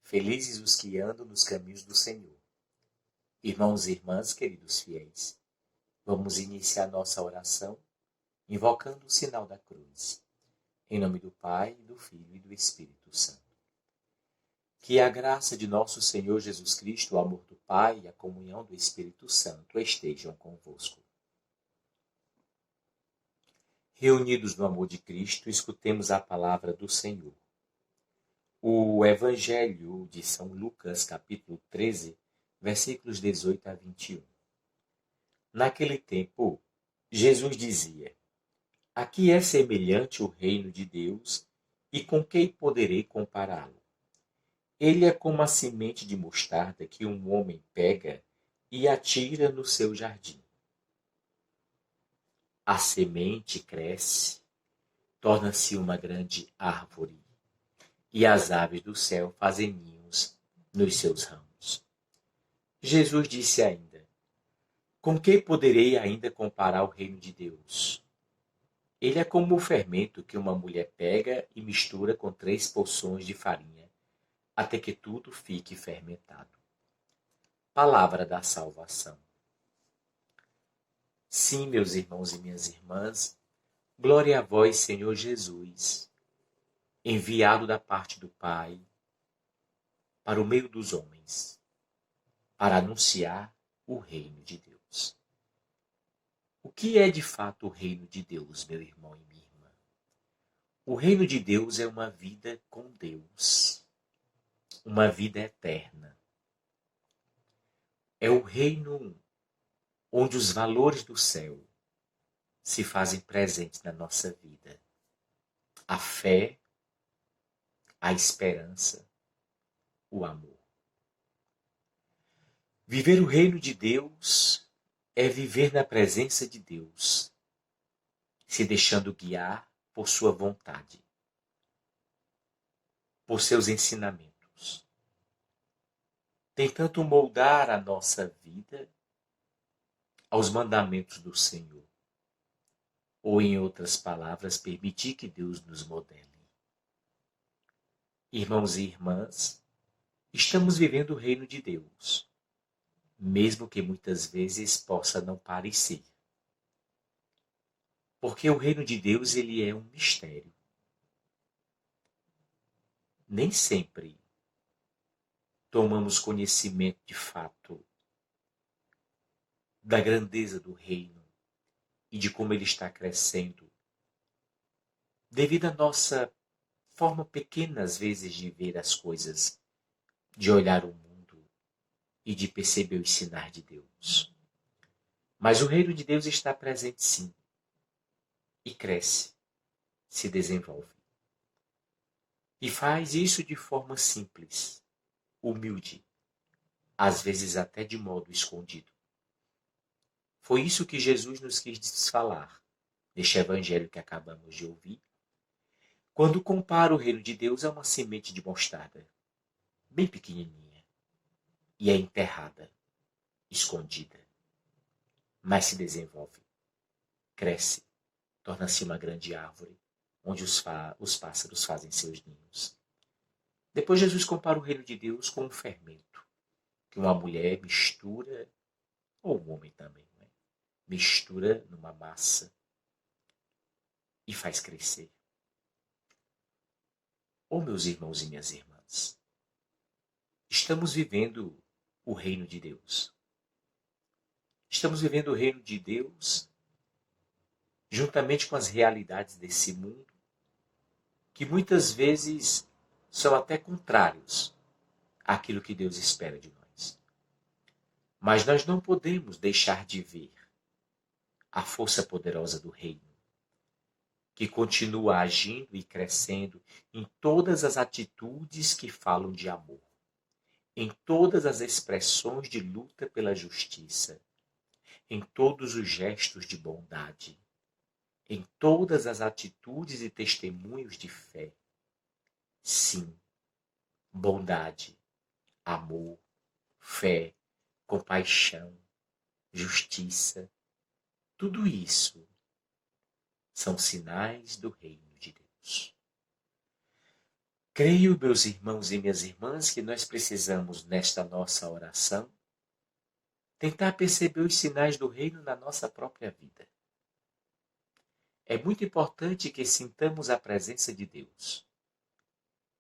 Felizes os que andam nos caminhos do Senhor. Irmãos e irmãs, queridos fiéis, vamos iniciar nossa oração invocando o sinal da cruz. Em nome do Pai, do Filho e do Espírito Santo. Que a graça de nosso Senhor Jesus Cristo, o amor do Pai e a comunhão do Espírito Santo estejam convosco. Reunidos no amor de Cristo, escutemos a palavra do Senhor. O Evangelho de São Lucas, capítulo 13, versículos 18 a 21. Naquele tempo, Jesus dizia: A que é semelhante o reino de Deus e com quem poderei compará-lo? Ele é como a semente de mostarda que um homem pega e atira no seu jardim. A semente cresce, torna-se uma grande árvore, e as aves do céu fazem ninhos nos seus ramos. Jesus disse ainda: Com que poderei ainda comparar o reino de Deus? Ele é como o fermento que uma mulher pega e mistura com 3 porções de farinha, até que tudo fique fermentado. Palavra da salvação. Sim, meus irmãos e minhas irmãs, glória a vós, Senhor Jesus, enviado da parte do Pai para o meio dos homens, para anunciar o reino de Deus. O que é de fato o reino de Deus, meu irmão e minha irmã? O reino de Deus é uma vida com Deus, uma vida eterna. É o reino onde os valores do céu se fazem presentes na nossa vida. A fé, a esperança, o amor. Viver o reino de Deus é viver na presença de Deus, se deixando guiar por sua vontade, por seus ensinamentos, tentando moldar a nossa vida aos mandamentos do Senhor, ou em outras palavras, permitir que Deus nos modele. Irmãos e irmãs, estamos vivendo o reino de Deus, mesmo que muitas vezes possa não parecer. Porque o reino de Deus, ele é um mistério. Nem sempre tomamos conhecimento de fato da grandeza do reino e de como ele está crescendo, devido à nossa forma pequena, às vezes, de ver as coisas, de olhar o mundo e de perceber os sinais de Deus. Mas o reino de Deus está presente sim, e cresce, se desenvolve. E faz isso de forma simples, humilde, às vezes até de modo escondido. Foi isso que Jesus nos quis falar neste evangelho que acabamos de ouvir, quando compara o reino de Deus a uma semente de mostarda, bem pequenininha, e é enterrada, escondida, mas se desenvolve, cresce, torna-se uma grande árvore, onde os pássaros fazem seus ninhos. Depois Jesus compara o reino de Deus com um fermento, que uma mulher mistura, ou um homem também, mistura numa massa e faz crescer. Oh, meus irmãos e minhas irmãs, estamos vivendo o reino de Deus. Estamos vivendo o reino de Deus juntamente com as realidades desse mundo, que muitas vezes são até contrários àquilo que Deus espera de nós. Mas nós não podemos deixar de ver a força poderosa do reino, que continua agindo e crescendo em todas as atitudes que falam de amor, em todas as expressões de luta pela justiça, em todos os gestos de bondade, em todas as atitudes e testemunhos de fé. Sim, bondade, amor, fé, compaixão, justiça, tudo isso são sinais do reino de Deus. Creio, meus irmãos e minhas irmãs, que nós precisamos, nesta nossa oração, tentar perceber os sinais do reino na nossa própria vida. É muito importante que sintamos a presença de Deus.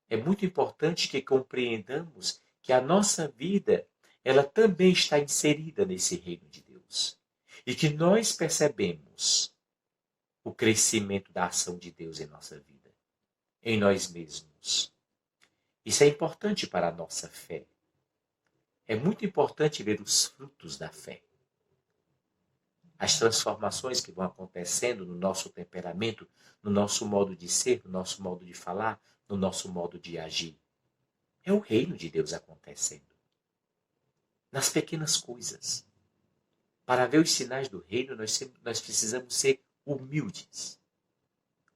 É muito importante que compreendamos que a nossa vida, ela também está inserida nesse reino de Deus. E que nós percebemos o crescimento da ação de Deus em nossa vida, em nós mesmos. Isso é importante para a nossa fé. É muito importante ver os frutos da fé. As transformações que vão acontecendo no nosso temperamento, no nosso modo de ser, no nosso modo de falar, no nosso modo de agir. É o reino de Deus acontecendo. Nas pequenas coisas. Para ver os sinais do reino, nós precisamos ser humildes.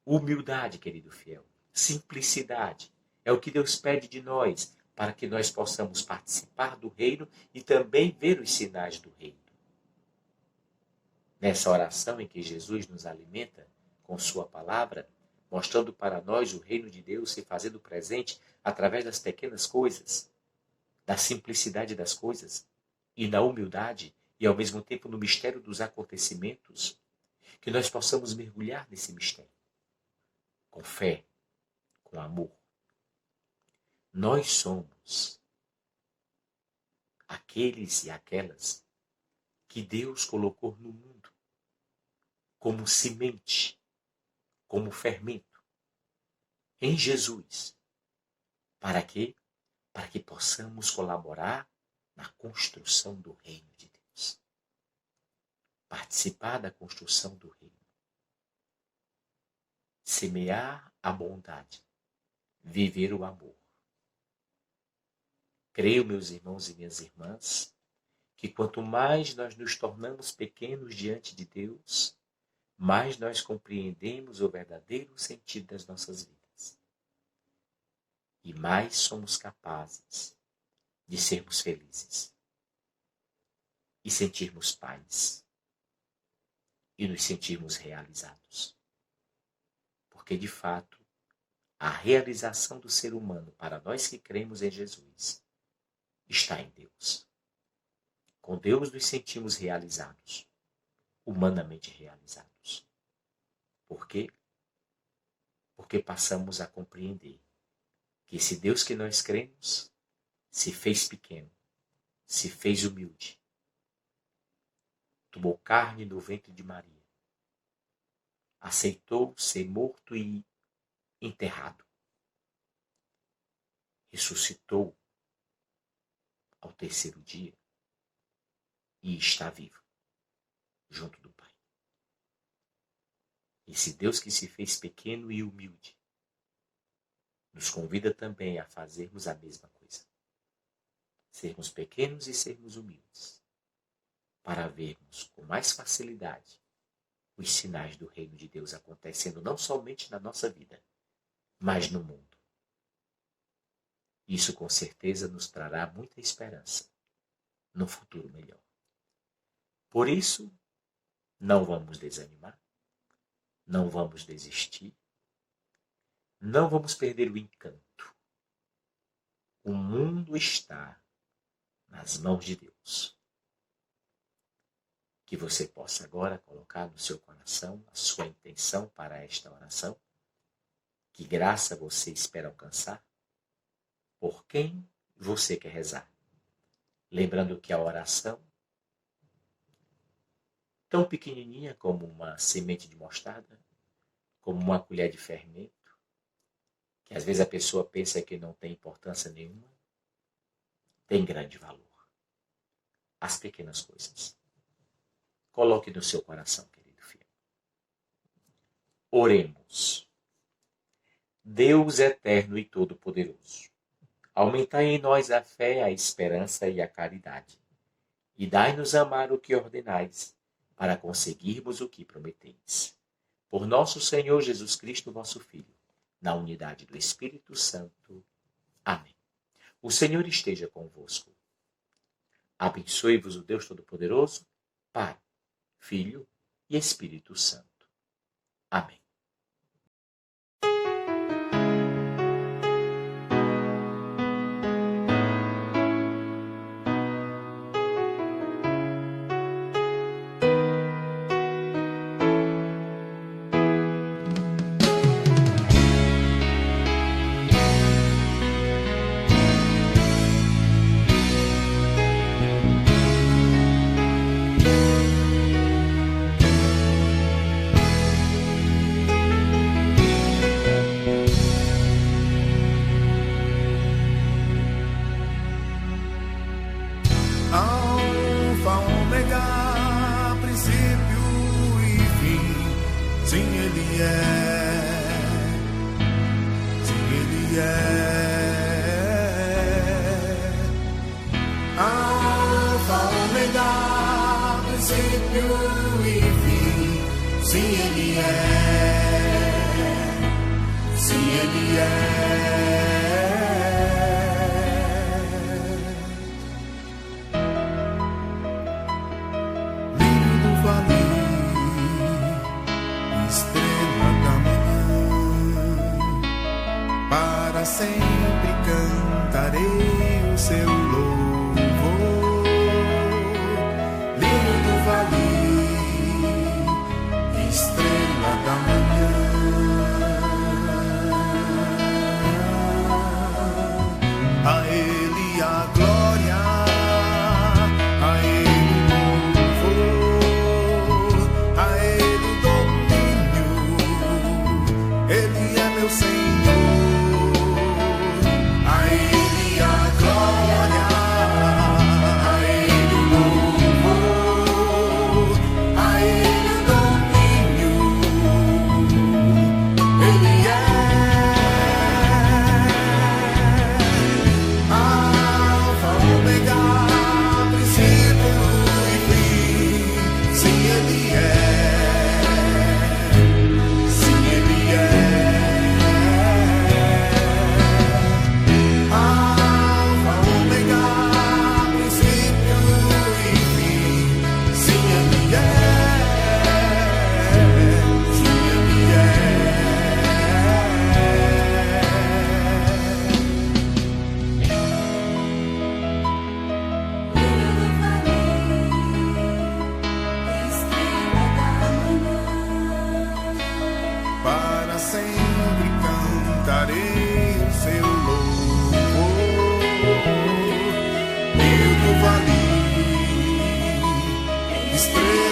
Humildade, querido fiel. Simplicidade. É o que Deus pede de nós, para que nós possamos participar do reino e também ver os sinais do reino. Nessa oração em que Jesus nos alimenta com sua palavra, mostrando para nós o reino de Deus se fazendo presente através das pequenas coisas, da simplicidade das coisas e na humildade e ao mesmo tempo no mistério dos acontecimentos, que nós possamos mergulhar nesse mistério com fé, com amor. Nós somos aqueles e aquelas que Deus colocou no mundo como semente, como fermento, em Jesus. Para quê? Para que possamos colaborar na construção do reino de Deus. Participar da construção do reino. Semear a bondade. Viver o amor. Creio, meus irmãos e minhas irmãs, que quanto mais nós nos tornamos pequenos diante de Deus, mais nós compreendemos o verdadeiro sentido das nossas vidas. E mais somos capazes de sermos felizes. E sentirmos paz. E nos sentirmos realizados. Porque, de fato, a realização do ser humano, para nós que cremos em Jesus, está em Deus. Com Deus nos sentimos realizados, humanamente realizados. Por quê? Porque passamos a compreender que esse Deus que nós cremos se fez pequeno, se fez humilde, tomou carne do ventre de Maria, aceitou ser morto e enterrado, ressuscitou ao terceiro dia e está vivo, junto do Pai. Esse Deus que se fez pequeno e humilde nos convida também a fazermos a mesma coisa. Sermos pequenos e sermos humildes, para vermos com mais facilidade os sinais do reino de Deus acontecendo não somente na nossa vida, mas no mundo. Isso com certeza nos trará muita esperança no futuro melhor. Por isso, não vamos desanimar, não vamos desistir, não vamos perder o encanto. O mundo está nas mãos de Deus. Que você possa agora colocar no seu coração a sua intenção para esta oração. Que graça você espera alcançar? Por quem você quer rezar? Lembrando que a oração, tão pequenininha como uma semente de mostarda, como uma colher de fermento, que às vezes a pessoa pensa que não tem importância nenhuma, tem grande valor. As pequenas coisas. Coloque no seu coração, querido filho. Oremos. Deus eterno e todo-poderoso, aumentai em nós a fé, a esperança e a caridade, e dai-nos amar o que ordenais, para conseguirmos o que prometeis. Por nosso Senhor Jesus Cristo, vosso Filho, na unidade do Espírito Santo. Amém. O Senhor esteja convosco. Abençoe-vos o Deus Todo-Poderoso, Pai, Filho e Espírito Santo. Amém. Alfa, ômega, princípio e fim. Sim, Ele é. Sim, Ele é. Alfa, ômega, princípio e fim. Sim, Ele é. Sim, Ele é. Para sempre cantarei o seu louvor. Lírio do vale, estrela da manhã. A Ele a glória, a Ele o louvor, a Ele o domínio. Ele é meu Senhor. Para sempre cantarei o seu louvor. Rio do vale, estrela